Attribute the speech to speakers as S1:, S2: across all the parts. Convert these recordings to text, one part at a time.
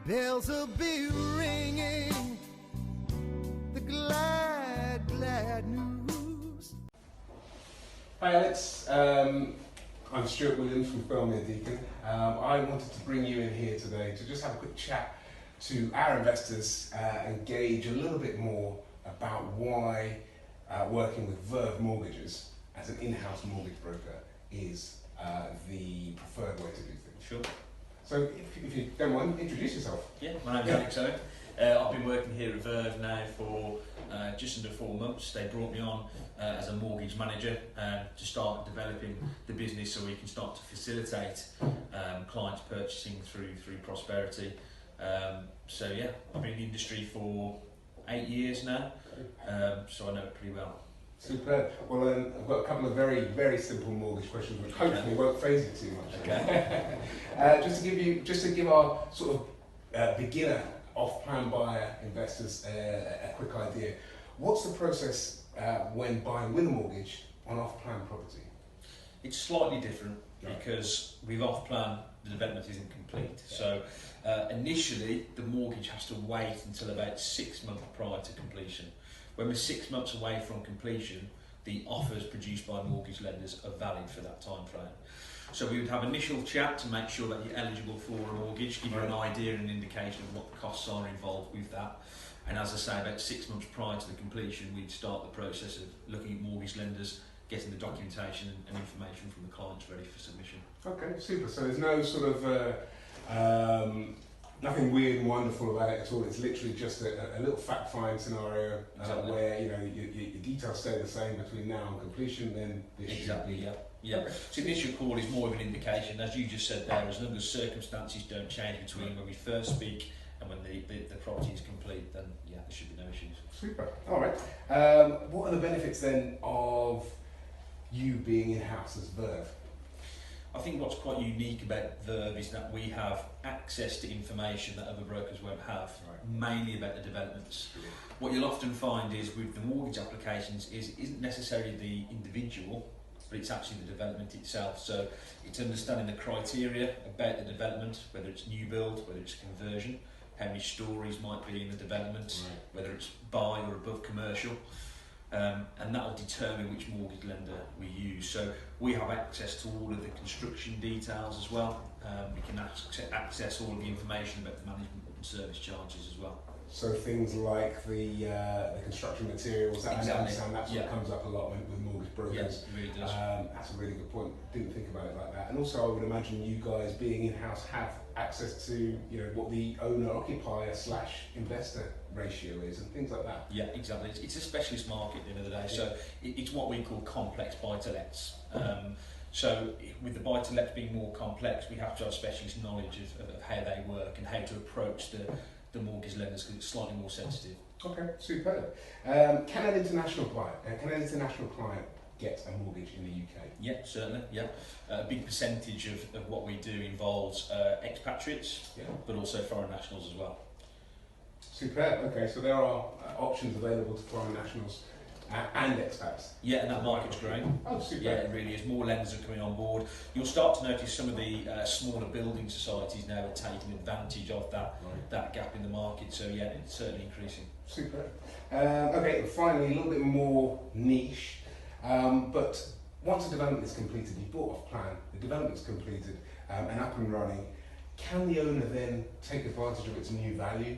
S1: Bells will be ringing, the glad, glad news.
S2: Hi Alex, I'm Stuart from Thirlmere Deacon. I wanted to bring you in here today to just have a quick chat to our investors and gauge a little bit more about why working with Verve Mortgages as an in-house mortgage broker is the preferred way to do things.
S3: Sure.
S2: So if you don't mind, introduce yourself.
S3: Yeah, my name's Alex Owen. I've been working here at Verve now for just under 4 months. They brought me on as a mortgage manager to start developing the business so we can start to facilitate clients purchasing through prosperity. So yeah, I've been in the industry for 8 years now, so I know it pretty well.
S2: Superb. Well, I've got a couple of very, very simple mortgage questions, which hopefully won't phase you too much.
S3: Okay.
S2: just to give our sort of beginner off-plan buyer investors a quick idea. What's the process when buying with a mortgage on off-plan property?
S3: It's slightly different because with off-plan, the development isn't complete. So initially, the mortgage has to wait until about 6 months prior to completion. When we're 6 months away from completion, the offers produced by mortgage lenders are valid for that time frame. So we would have initial chat to make sure that you're eligible for a mortgage, give you an idea and an indication of what the costs are involved with that. And as I say, about 6 months prior to the completion, we'd start the process of looking at mortgage lenders, getting the documentation and information from the clients ready for submission.
S2: Okay, super. So there's no sort of nothing weird and wonderful about it at all. It's literally just a little fact-find scenario where your details stay the same between now and completion. Then this
S3: exactly, yeah. So the initial call is more of an indication, as you just said there, as long as circumstances don't change between when we first speak and when the property is complete, then yeah, there should be no issues.
S2: Super. All right. What are the benefits then of you being in-house as Verve?
S3: I think what's quite unique about Verve is that we have access to information that other brokers won't have, mainly about the developments.
S2: Sure.
S3: What you'll often find is with the mortgage applications isn't necessarily the individual, but it's actually the development itself. So it's understanding the criteria about the development, whether it's new build, whether it's conversion, how many stories might be in the development, whether it's buy or above commercial. And that will determine which mortgage lender we use. So we have access to all of the construction details as well. We can access all of the information about the management and service charges as well.
S2: So things like the construction materials,
S3: exactly.
S2: I understand that's what comes up a lot with mortgage brokers.
S3: Yes, it really does.
S2: That's a really good point. Didn't think about it like that. And also, I would imagine you guys being in-house have access to what the owner-occupier / investor ratio is and things like that.
S3: Yeah, exactly. It's a specialist market at the end of the day. So it's what we call complex buy-to-lets. So with the buy-to-lets being more complex, we have to have specialist knowledge of how they work and how to approach the mortgage lenders because it's slightly more sensitive.
S2: Okay, superb. Can an international client get a mortgage in the UK?
S3: Yeah, certainly. Yeah, a big percentage of what we do involves expatriates, but also foreign nationals as well.
S2: Superb. Okay, so there are options available to foreign nationals and expats.
S3: Yeah, and that market's growing.
S2: Oh, super.
S3: Yeah, it really is. More lenders are coming on board. You'll start to notice some of the smaller building societies now are taking advantage of that gap in the market. So yeah, it's certainly increasing.
S2: Super. Okay, finally, a little bit more niche. But once a development is completed, you bought off plan, the development's completed and up and running, can the owner then take advantage of its new value,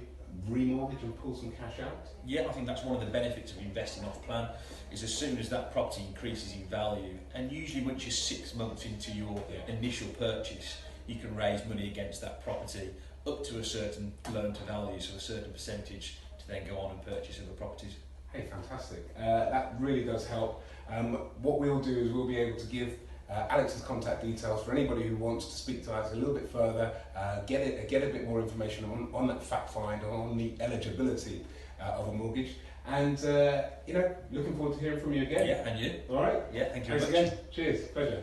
S2: remortgage and pull some cash out?
S3: Yeah, I think that's one of the benefits of investing off plan, is as soon as that property increases in value, and usually once you're 6 months into your initial purchase, you can raise money against that property up to a certain loan to value, so a certain percentage to then go on and purchase other properties.
S2: Hey, fantastic. That really does help. What we'll do is we'll be able to give Alex's contact details for anybody who wants to speak to Alex a little bit further, get a bit more information on that fact find, on the eligibility of a mortgage, and looking forward to hearing from you again.
S3: Yeah, and you.
S2: All right.
S3: Yeah, thank you
S2: Thanks
S3: very much.
S2: again. Cheers. Pleasure.